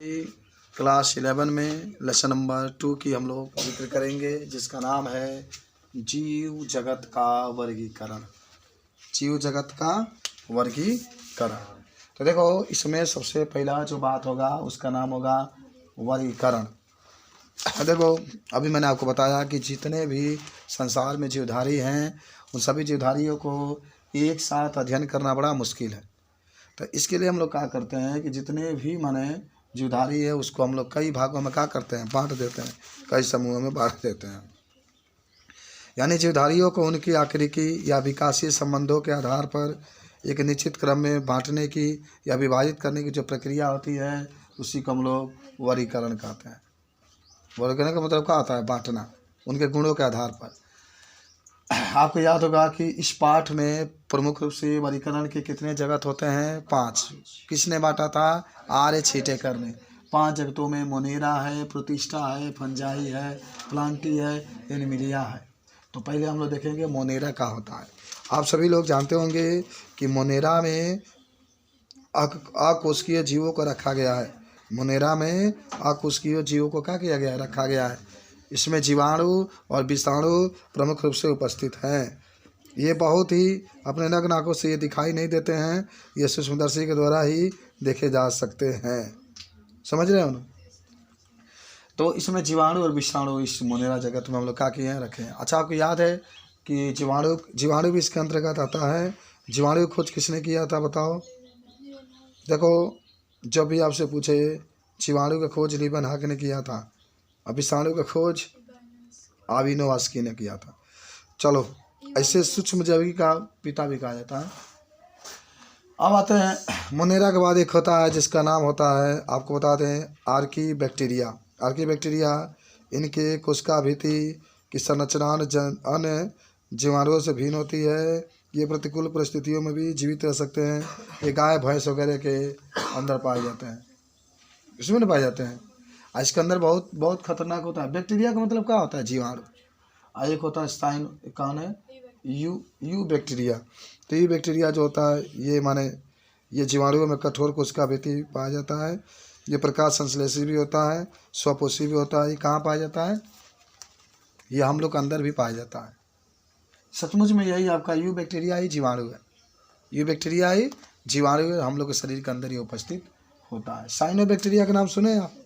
Class 11 में lesson number 2 की हम लोग जिक्र करेंगे, जिसका नाम है जीव जगत का वर्गीकरण। जीव जगत का वर्गीकरण। तो देखो, इसमें सबसे पहला जो बात होगा उसका नाम होगा वर्गीकरण। देखो, अभी मैंने आपको बताया कि जितने भी संसार में जीवधारी हैं उन सभी जीवधारियों को एक साथ अध्ययन करना बड़ा मुश्किल है। तो इसके लिए हम लोग क्या करते हैं कि जितने भी माने जीवधारी है उसको हम लोग कई भागों में क्या करते हैं, बांट देते हैं, कई समूहों में बांट देते हैं। यानी जीवधारियों को उनकी आकृति या विकासीय संबंधों के आधार पर एक निश्चित क्रम में बांटने की या विभाजित करने की जो प्रक्रिया होती है उसी को हम लोग वर्गीकरण कहते हैं। वर्गीकरण का मतलब क्या होता है? बांटना, उनके गुणों के आधार पर। आपको याद होगा कि इस पाठ में प्रमुख रूप से वर्गीकरण के कितने जगत होते हैं? 5। किसने बांटा था? आर्य छीटेकर ने। 5 जगतों में मोनेरा है, प्रोटिस्टा है, फंजाई है, प्लांटी है, एनिमिलिया है। तो पहले हम लोग देखेंगे मोनेरा क्या होता है। आप सभी लोग जानते होंगे कि मोनेरा में अकोशिकीय जीवों को रखा गया है। मोनेरा में अकोशिकीय जीवों को क्या किया गया है? रखा गया है। इसमें जीवाणु और विषाणु प्रमुख रूप से उपस्थित हैं। ये बहुत ही अपने नग्न आंखों से ये दिखाई नहीं देते हैं, ये सूक्ष्मदर्शी के द्वारा ही देखे जा सकते हैं। समझ रहे हो ना? तो इसमें जीवाणु और विषाणु इस मोनेरा जगत में हम लोग क्या किए हैं, रखे हैं। अच्छा, आपको याद है कि जीवाणु भी इसके अंतर्गत आता है। जीवाणु की खोज किसने किया था बताओ? देखो, जब भी आपसे पूछे जीवाणु का खोज लिबन हक ने किया था, और विषाणु का खोज आविनोवास्की ने किया था। चलो, ऐसे सूक्ष्म जैविकी का पिता भी कहा जाता है। अब आते हैं मोनेरा के बाद एक होता है जिसका नाम होता है, आपको बता दें, आर्कीबैक्टीरिया। आर्कीबैक्टीरिया इनके कोशिका भित्ति की संरचना अन्य जीवाणुओं से भिन्न होती है। ये प्रतिकूल परिस्थितियों में भी जीवित रह सकते हैं। ये गाय भैंस वगैरह के अंदर पाए जाते हैं, इसमें नहीं पाए जाते हैं। इसके अंदर बहुत बहुत खतरनाक होता है। बैक्टीरिया का मतलब क्या होता है? जीवाणु। एक होता है स्टाइन, कौन है? You bacteria. तो ये बैक्टीरिया जो होता है ये माने ये जीवाणुओं में कठोर कोशिका भित्ति पाया जाता है। ये प्रकाश संश्लेषी भी होता है, स्वपोषी भी होता है। ये कहाँ पाया जाता है? ये हम लोग के अंदर भी पाया जाता है। सचमुच में यही आपका यू बैक्टीरिया ही जीवाणु है। यू बैक्टीरिया ही जीवाणु है, हम लोग के शरीर के अंदर ही उपस्थित होता है। साइनो बैक्टीरिया का नाम सुने आप?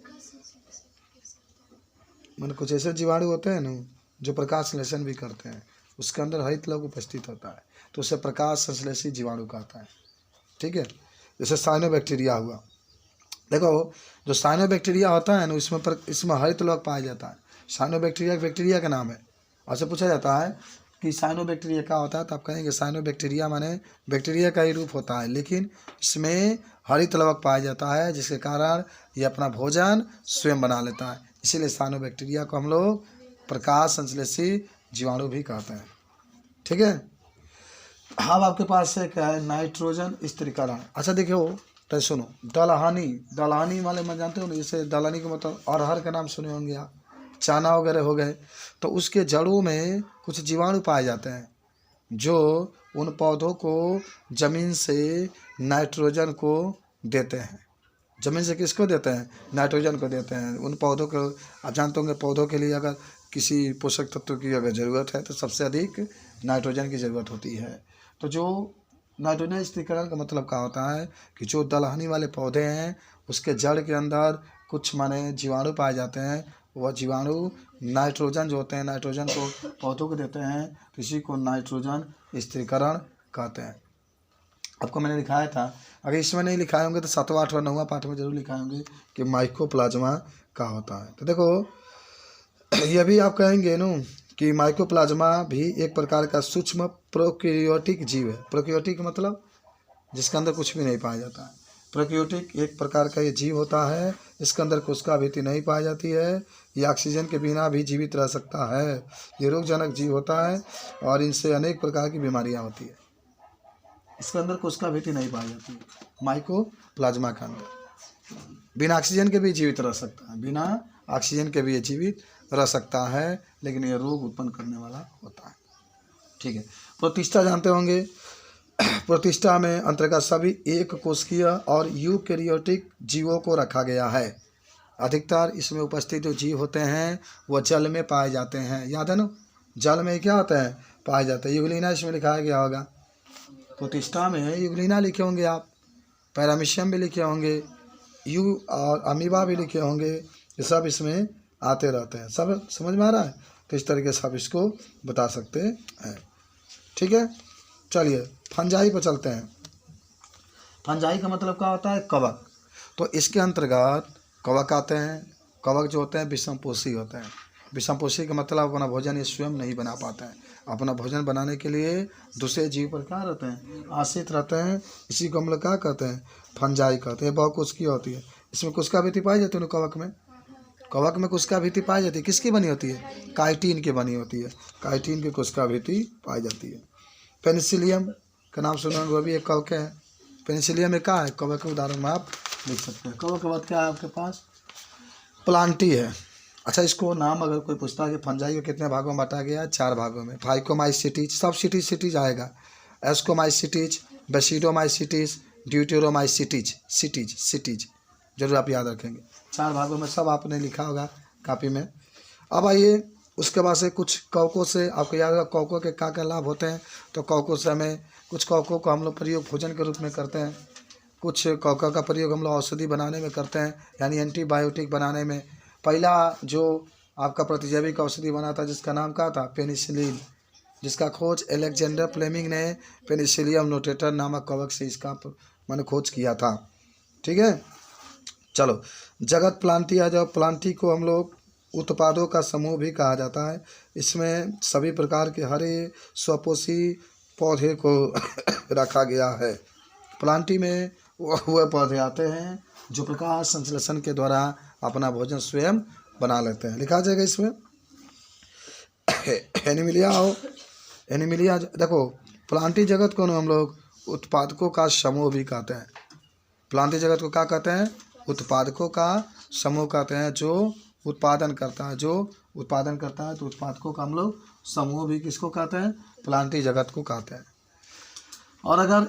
मैंने कुछ ऐसे जीवाणु होते हैं ना जो प्रकाश संश्लेषण भी करते हैं, उसके अंदर हरित लवक उपस्थित होता है, तो उसे प्रकाश संश्लेषी जीवाणु कहता है। ठीक है, जैसे साइनोबैक्टीरिया हुआ। देखो, जो साइनोबैक्टीरिया होता है ना इसमें हरित लवक पाया जाता है। साइनोबैक्टीरिया बैक्टीरिया का नाम है। आपसे पूछा जाता है कि साइनोबैक्टीरिया क्या होता है, तो आप कहेंगे साइनोबैक्टीरिया माने बैक्टीरिया का ही रूप होता है, लेकिन इसमें हरित लवक पाया जाता है, जिसके कारण ये अपना भोजन स्वयं बना लेता है। इसीलिए साइनोबैक्टीरिया को हम लोग प्रकाश संश्लेषी जीवाणु भी कहते हैं। ठीक है। अब आपके पास है क्या है? नाइट्रोजन स्थिरीकरण। अच्छा देखियो, तो सुनो, दलहनी वाले में जानते हो ना, जैसे दलहनी का मतलब अरहर का नाम सुने होंगे आप, चना वगैरह हो गए। तो उसके जड़ों में कुछ जीवाणु पाए जाते हैं जो उन पौधों को जमीन से नाइट्रोजन को देते हैं। जमीन से किसको देते हैं? नाइट्रोजन को देते हैं। उन पौधों को आप जानते होंगे, पौधों के लिए अगर किसी पोषक तत्व की अगर ज़रूरत है तो सबसे अधिक नाइट्रोजन की ज़रूरत होती है। तो जो नाइट्रोजन स्थिरीकरण का मतलब क्या होता है कि जो दलहनी वाले पौधे हैं उसके जड़ के अंदर कुछ माने जीवाणु पाए जाते हैं। वह जीवाणु नाइट्रोजन जो होते हैं, नाइट्रोजन को पौधों को देते हैं, तो इसी को नाइट्रोजन स्थिरीकरण कहते हैं। आपको मैंने लिखाया था, अगर इसमें नहीं लिखाए होंगे तो 7वां 8वां 9वां पाठ में जरूर लिखाए होंगे कि माइकोप्लाज्मा का होता है। तो देखो, ये भी आप कहेंगे ना कि माइकोप्लाज्मा भी एक प्रकार का सूक्ष्म प्रोकैरियोटिक जीव है। प्रोकैरियोटिक मतलब जिसके अंदर कुछ भी नहीं पाया जाता है। प्रोकैरियोटिक एक प्रकार का ये जीव होता है, इसके अंदर कोशिका भित्ति नहीं पाई जाती है। ये ऑक्सीजन के बिना भी जीवित रह सकता है। ये रोगजनक जीव होता है और इनसे अनेक प्रकार की बीमारियां होती है। इसके अंदर कोशिका भित्ति नहीं पाई जाती है। माइकोप्लाज्मा के अंदर बिना ऑक्सीजन के भी जीवित रह सकता है, बिना ऑक्सीजन के भी ये जीवित रह सकता है, लेकिन ये रोग उत्पन्न करने वाला होता है। ठीक है। प्रोटिस्टा जानते होंगे, प्रतिष्ठा में अंतर्गत सभी एक कोशिकीय और यूकेरियोटिक जीवों को रखा गया है। अधिकतर इसमें उपस्थित जो जीव होते हैं वह जल में पाए जाते हैं। याद है ना, जल में क्या होता है, पाए जाते हैं। यूग्लिना इसमें लिखाया गया होगा, प्रतिष्ठा में यूग्लिना लिखे होंगे आप, पैरामीशियम भी लिखे होंगे, यू और अमीबा भी लिखे होंगे। ये सब इसमें आते रहते हैं। सब समझ में आ रहा है? तो इस तरीके से आप इसको बता सकते हैं। ठीक है, चलिए फंजाई पर चलते हैं। फंजाई का मतलब क्या होता है, कवक। तो इसके अंतर्गत कवक आते हैं। कवक जो होते हैं विषमपोषी होते हैं। विषमपोषी का मतलब अपना भोजन ये स्वयं नहीं बना पाते हैं। अपना भोजन बनाने के लिए दूसरे जीव पर क्या रहते हैं, आश्रित रहते हैं। इसी को हम लोग क्या कहते हैं, फंजाई कहते हैं। बहुत कुछ की होती है, इसमें कुछ भीति पाई जाती है। कवक में, कवक में कुछ भीति पाई जाती है। किसकी बनी होती है, काइटिन की बनी होती है। काइटिन की कुछ भीति पाई जाती है। पेनिसिलियम का नाम सुना, वह भी एक कवक है। पेनिसिलियम एक क्या है, कवक के उदाहरण में आप लिख सकते हैं। कवक के बाद क्या है आपके पास, प्लांटी है। अच्छा, इसको नाम अगर कोई पूछता है कि फंजाई को कितने भागों में बांटा गया है, 4 भागों में। फाइकोमाइसिटीज, सब सिटीज आएगा। एस्कोमाइसिटीज, बेसिडोमाइसिटीज, ड्यूटेरोमाइसिटीज, जरूर आप याद रखेंगे। 4 भागों में सब आपने लिखा होगा कापी में। अब आइए उसके बाद से कुछ कवकों से आपको याद होगा कवकों के क्या लाभ होते हैं। तो कवकों से हमें, कुछ कवकों को हम लोग प्रयोग भोजन के रूप में करते हैं। कुछ कवकों का प्रयोग हम लोग औषधि बनाने में करते हैं, यानी एंटीबायोटिक बनाने में। पहला जो आपका प्रतिजैविक औषधि बना था जिसका नाम क्या था, पेनिसिलिन, जिसका खोज अलेक्जेंडर फ्लेमिंग ने पेनिसिलियम नोटेटर नामक कवक से इसका मैंने खोज किया था। ठीक है, चलो जगत प्लांटी आ जाओ। प्लांटी को हम लोग उत्पादों का समूह भी कहा जाता है। इसमें सभी प्रकार के हरे स्वपोषी पौधे को रखा गया है। प्लांटी में वह पौधे आते हैं जो प्रकाश संश्लेषण के द्वारा अपना भोजन स्वयं बना लेते हैं। लिखा जाएगा इसमें एनिमिलिया हो। एनिमिलिया देखो, प्लांटी जगत को हम लोग उत्पादकों का समूह भी कहते हैं। प्लांटी जगत को क्या कहते हैं, उत्पादकों का समूह कहते हैं। जो उत्पादन करता है, जो उत्पादन करता है, तो उत्पादकों का हम लोग समूह भी किसको कहते हैं, प्लांटी जगत को कहते हैं। और अगर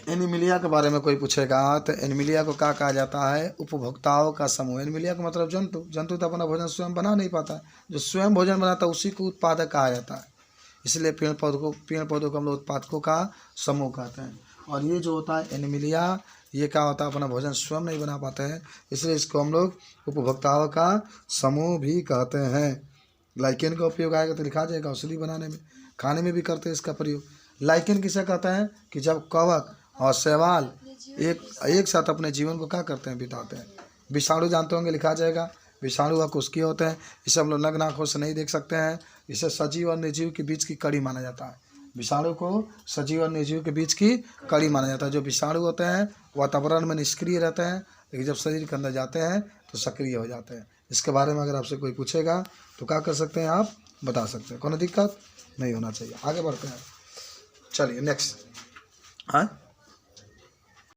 एनिमिलिया के बारे में कोई पूछेगा तो एनिमिलिया को क्या कहा जाता है, उपभोक्ताओं का समूह। एनिमिलिया का मतलब जंतु। जंतु तो अपना भोजन स्वयं बना नहीं पाता, जो स्वयं भोजन बनाता है उसी को उत्पादक कहा जाता है। इसलिए पेड़ पौधों को हम लोग उत्पादकों का समूह कहते हैं। और ये जो होता है एनिमिलिया, ये क्या होता है, अपना भोजन स्वयं नहीं बना पाते हैं, इसलिए इसको हम लोग उपभोक्ताओं का समूह भी कहते हैं। लाइकेन का उपयोग आएगा तो लिखा जाएगा औषधि बनाने में, खाने में भी करते हैं इसका प्रयोग। लाइकेन किसे कहते हैं कि जब कवक और शैवाल एक साथ अपने जीवन को क्या करते हैं, बिताते हैं। विषाणु जानते होंगे, लिखा जाएगा। विषाणु व कोशिकीय होते हैं। इसे हम लोग नग्न आँखों से नहीं देख सकते हैं। इसे सजीव और निर्जीव के बीच की कड़ी माना जाता है। विषाणु को सजीव और निर्जीव के बीच की कड़ी माना जाता है। जो विषाणु होते हैं वातावरण में निष्क्रिय रहते हैं, लेकिन जब शरीर के अंदर जाते हैं तो सक्रिय हो जाते हैं। इसके बारे में अगर आपसे कोई पूछेगा तो क्या कर सकते हैं, आप बता सकते हैं। कोई दिक्कत नहीं होना चाहिए। आगे बढ़ते हैं, चलिए नेक्स्ट। हाँ,